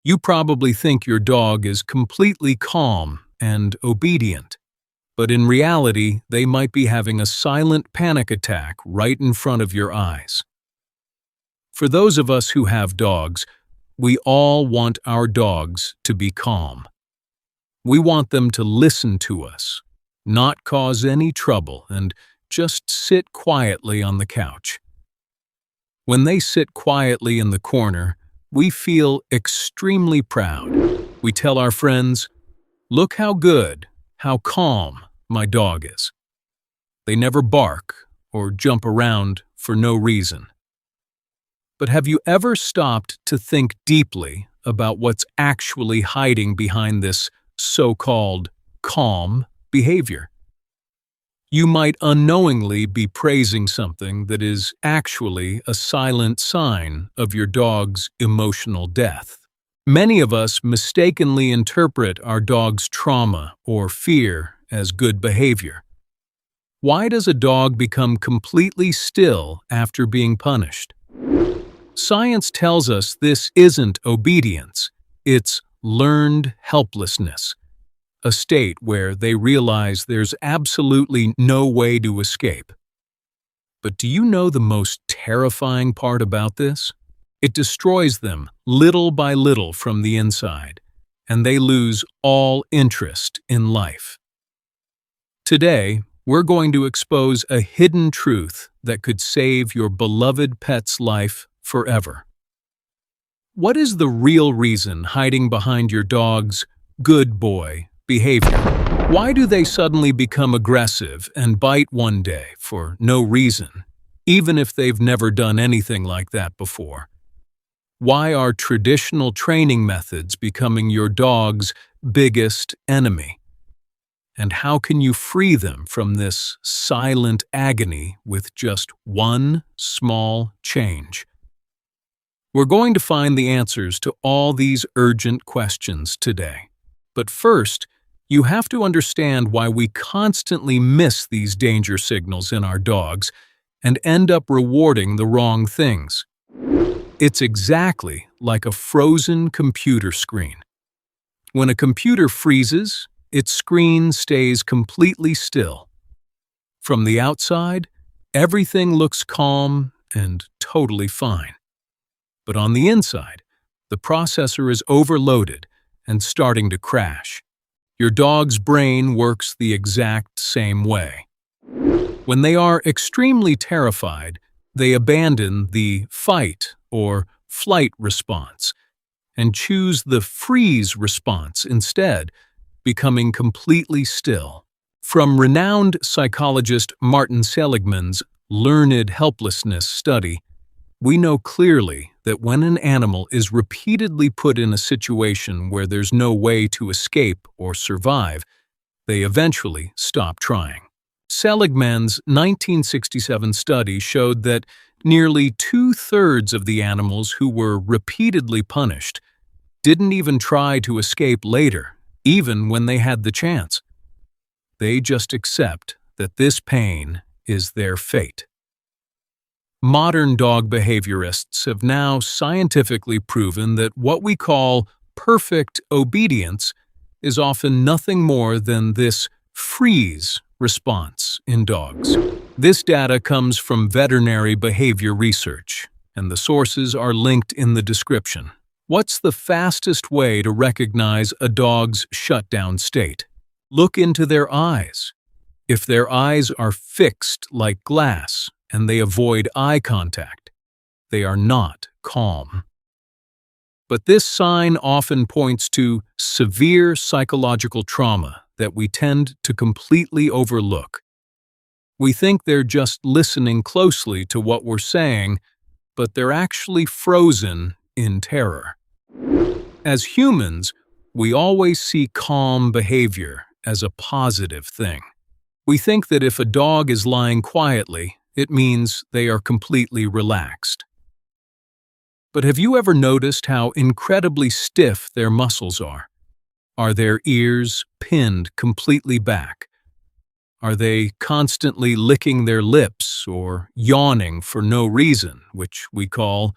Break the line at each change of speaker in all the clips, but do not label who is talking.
You probably think your dog is completely calm and obedient, but in reality, they might be having a silent panic attack right in front of your eyes. For those of us who have dogs, we all want our dogs to be calm. We want them to listen to us, not cause any trouble, and just sit quietly on the couch. When they sit quietly in the corner, we feel extremely proud. We tell our friends, "Look how good, how calm my dog is." They never bark or jump around for no reason. But have you ever stopped to think deeply about what's actually hiding behind this so-called calm behavior? You might unknowingly be praising something that is actually a silent sign of your dog's emotional death. Many of us mistakenly interpret our dog's trauma or fear as good behavior. Why does a dog become completely still after being punished? Science tells us this isn't obedience, it's learned helplessness, a state where they realize there's absolutely no way to escape. But do you know the most terrifying part about this? It destroys them little by little from the inside, and they lose all interest in life. Today, we're going to expose a hidden truth that could save your beloved pet's life forever. What is the real reason hiding behind your dog's good boy behavior? Why do they suddenly become aggressive and bite one day for no reason, even if they've never done anything like that before? Why are traditional training methods becoming your dog's biggest enemy? And how can you free them from this silent agony with just one small change? We're going to find the answers to all these urgent questions today. But first, you have to understand why we constantly miss these danger signals in our dogs and end up rewarding the wrong things. It's exactly like a frozen computer screen. When a computer freezes, its screen stays completely still. From the outside, everything looks calm and totally fine. But on the inside, the processor is overloaded and starting to crash. Your dog's brain works the exact same way. When they are extremely terrified, they abandon the fight or flight response and choose the freeze response instead, becoming completely still. From renowned psychologist Martin Seligman's learned helplessness study, we know clearly that when an animal is repeatedly put in a situation where there's no way to escape or survive, they eventually stop trying. Seligman's 1967 study showed that nearly 2/3 of the animals who were repeatedly punished didn't even try to escape later, even when they had the chance. They just accept that this pain is their fate. Modern dog behaviorists have now scientifically proven that what we call perfect obedience is often nothing more than this freeze response in dogs. This data comes from veterinary behavior research, and the sources are linked in the description. What's the fastest way to recognize a dog's shutdown state? Look into their eyes. If their eyes are fixed like glass and they avoid eye contact, they are not calm. But this sign often points to severe psychological trauma that we tend to completely overlook. We think they're just listening closely to what we're saying, but they're actually frozen in terror. As humans, we always see calm behavior as a positive thing. We think that if a dog is lying quietly, it means they are completely relaxed. But have you ever noticed how incredibly stiff their muscles are? Are their ears pinned completely back? Are they constantly licking their lips or yawning for no reason, which we call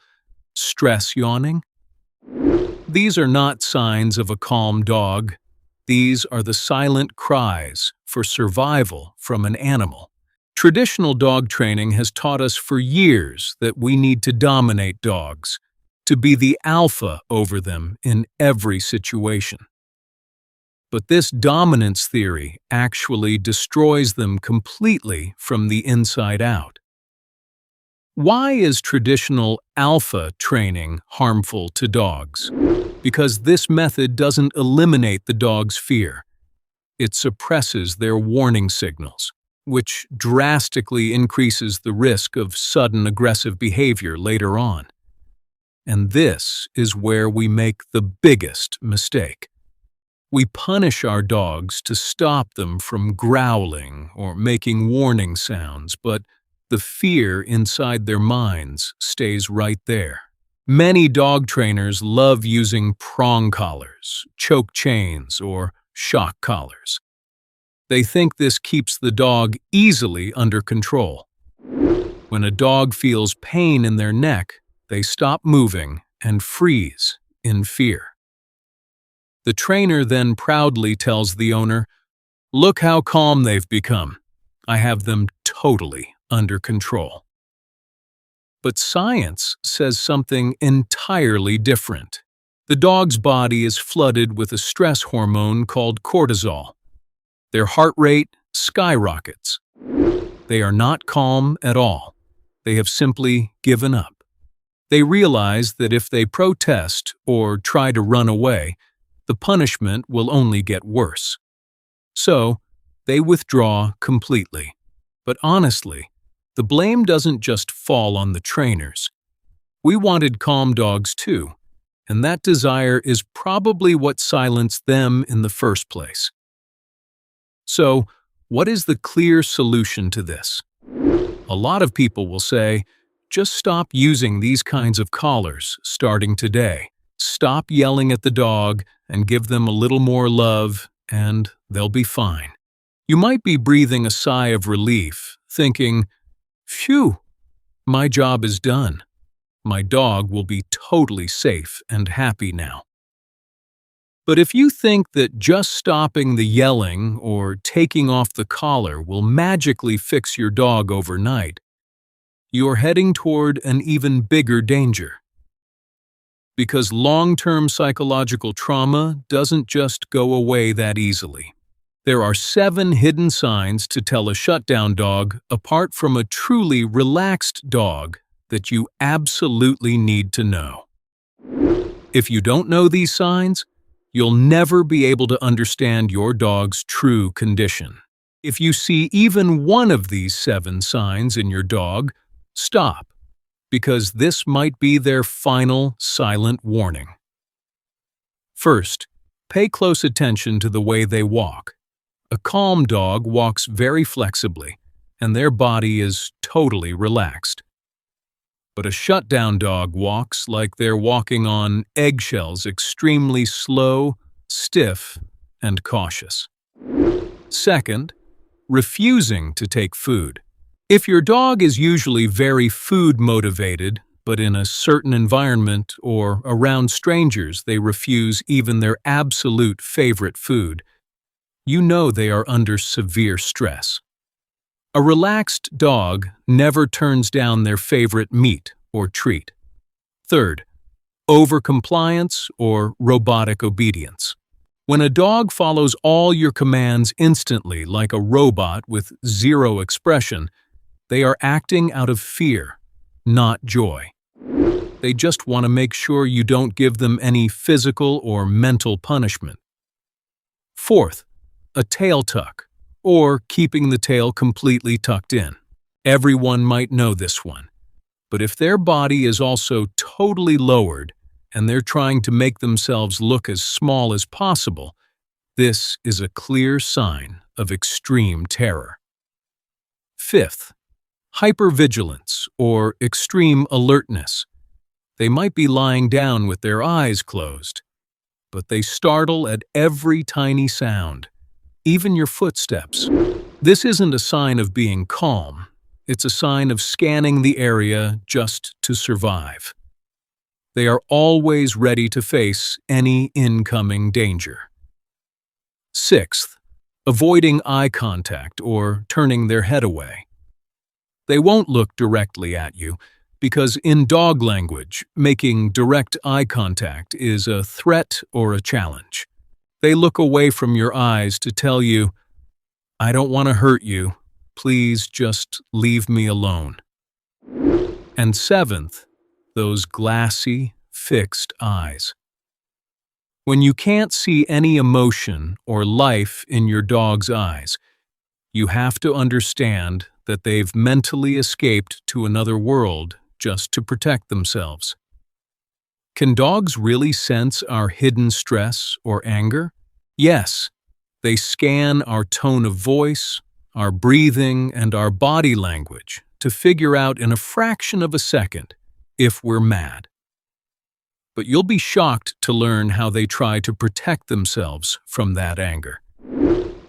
stress yawning? These are not signs of a calm dog. These are the silent cries for survival from an animal. Traditional dog training has taught us for years that we need to dominate dogs, to be the alpha over them in every situation. But this dominance theory actually destroys them completely from the inside out. Why is traditional alpha training harmful to dogs? Because this method doesn't eliminate the dog's fear. It suppresses their warning signals, which drastically increases the risk of sudden aggressive behavior later on. And this is where we make the biggest mistake. We punish our dogs to stop them from growling or making warning sounds, but the fear inside their minds stays right there. Many dog trainers love using prong collars, choke chains, or shock collars. They think this keeps the dog easily under control. When a dog feels pain in their neck, they stop moving and freeze in fear. The trainer then proudly tells the owner, "Look how calm they've become. I have them totally under control." But science says something entirely different. The dog's body is flooded with a stress hormone called cortisol. Their heart rate skyrockets. They are not calm at all. They have simply given up. They realize that if they protest or try to run away, the punishment will only get worse. So, they withdraw completely. But honestly, the blame doesn't just fall on the trainers. We wanted calm dogs too, and that desire is probably what silenced them in the first place. So, what is the clear solution to this? A lot of people will say, just stop using these kinds of collars starting today. Stop yelling at the dog and give them a little more love, and they'll be fine. You might be breathing a sigh of relief, thinking, "Phew, my job is done. My dog will be totally safe and happy now." But if you think that just stopping the yelling or taking off the collar will magically fix your dog overnight, you're heading toward an even bigger danger. Because long-term psychological trauma doesn't just go away that easily. There are 7 hidden signs to tell a shutdown dog apart from a truly relaxed dog that you absolutely need to know. If you don't know these signs, you'll never be able to understand your dog's true condition. If you see even one of these 7 signs in your dog, stop, because this might be their final silent warning. First, pay close attention to the way they walk. A calm dog walks very flexibly, and their body is totally relaxed. But a shutdown dog walks like they're walking on eggshells, extremely slow, stiff, and cautious. Second, refusing to take food. If your dog is usually very food-motivated, but in a certain environment or around strangers they refuse even their absolute favorite food, you know they are under severe stress. A relaxed dog never turns down their favorite meat or treat. Third, overcompliance or robotic obedience. When a dog follows all your commands instantly like a robot with zero expression, they are acting out of fear, not joy. They just want to make sure you don't give them any physical or mental punishment. Fourth, a tail tuck, or keeping the tail completely tucked in. Everyone might know this one, but if their body is also totally lowered and they're trying to make themselves look as small as possible, this is a clear sign of extreme terror. Fifth, hypervigilance or extreme alertness. They might be lying down with their eyes closed, but they startle at every tiny sound, even your footsteps. This isn't a sign of being calm. It's a sign of scanning the area just to survive. They are always ready to face any incoming danger. Sixth, avoiding eye contact or turning their head away. They won't look directly at you because in dog language, making direct eye contact is a threat or a challenge. They look away from your eyes to tell you, "I don't want to hurt you. Please just leave me alone." And seventh, those glassy, fixed eyes. When you can't see any emotion or life in your dog's eyes, you have to understand that they've mentally escaped to another world just to protect themselves. Can dogs really sense our hidden stress or anger? Yes. They scan our tone of voice, our breathing, and our body language to figure out in a fraction of a second if we're mad. But you'll be shocked to learn how they try to protect themselves from that anger.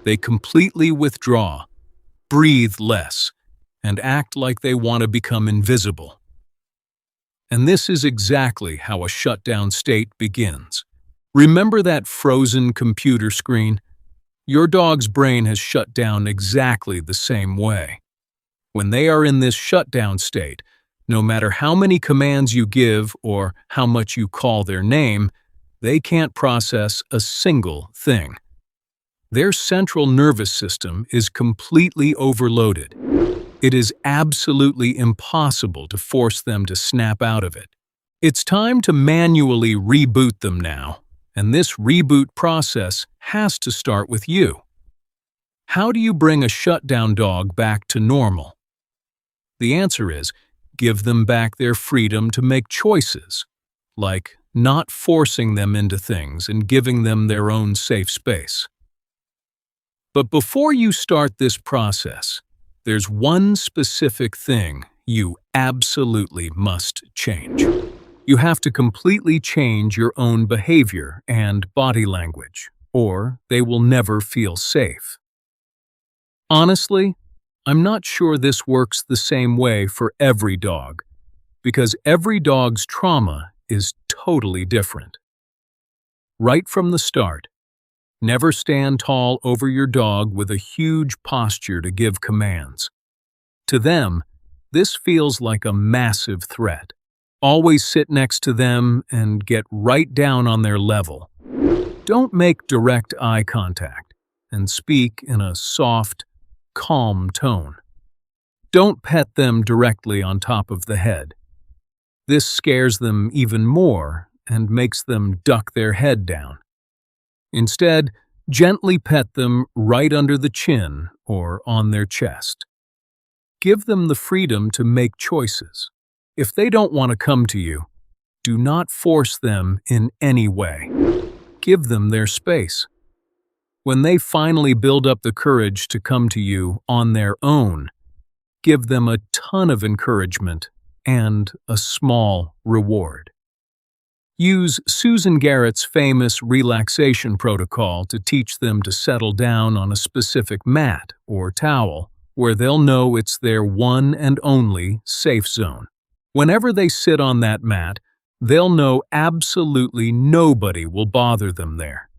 They completely withdraw, breathe less, and act like they want to become invisible. And this is exactly how a shutdown state begins. Remember that frozen computer screen? Your dog's brain has shut down exactly the same way. When they are in this shutdown state, no matter how many commands you give or how much you call their name, they can't process a single thing. Their central nervous system is completely overloaded. It is absolutely impossible to force them to snap out of it. It's time to manually reboot them now, and this reboot process has to start with you. How do you bring a shutdown dog back to normal? The answer is, give them back their freedom to make choices, like not forcing them into things and giving them their own safe space. But before you start this process, there's one specific thing you absolutely must change. You have to completely change your own behavior and body language, or they will never feel safe. Honestly, I'm not sure this works the same way for every dog, because every dog's trauma is totally different. Right from the start, never stand tall over your dog with a huge posture to give commands. To them, this feels like a massive threat. Always sit next to them and get right down on their level. Don't make direct eye contact and speak in a soft, calm tone. Don't pet them directly on top of the head. This scares them even more and makes them duck their head down. Instead, gently pet them right under the chin or on their chest. Give them the freedom to make choices. If they don't want to come to you, do not force them in any way. Give them their space. When they finally build up the courage to come to you on their own, give them a ton of encouragement and a small reward. Use Susan Garrett's famous relaxation protocol to teach them to settle down on a specific mat or towel where they'll know it's their one and only safe zone. Whenever they sit on that mat, they'll know absolutely nobody will bother them there.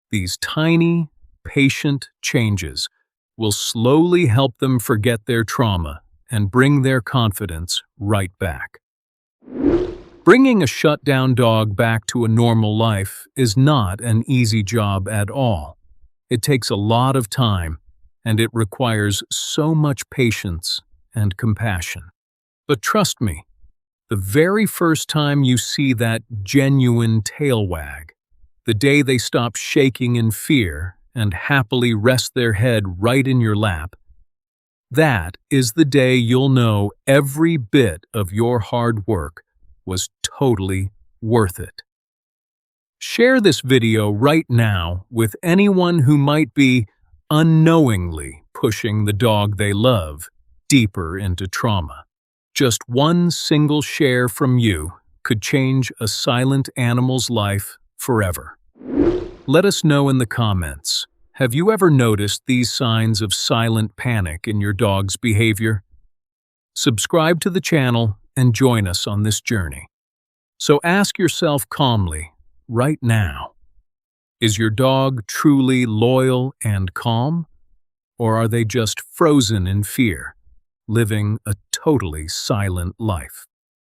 These tiny, patient changes will slowly help them forget their trauma and bring their confidence right back. Bringing a shutdown dog back to a normal life is not an easy job at all. It takes a lot of time, and it requires so much patience and compassion. But trust me, the very first time you see that genuine tail wag, the day they stop shaking in fear and happily rest their head right in your lap, that is the day you'll know every bit of your hard work was totally worth it. Share this video right now with anyone who might be unknowingly pushing the dog they love deeper into trauma. Just one single share from you could change a silent animal's life forever. Let us know in the comments, have you ever noticed these signs of silent panic in your dog's behavior? Subscribe to the channel and join us on this journey. So ask yourself calmly, right now, is your dog truly loyal and calm? Or are they just frozen in fear, living a totally silent life?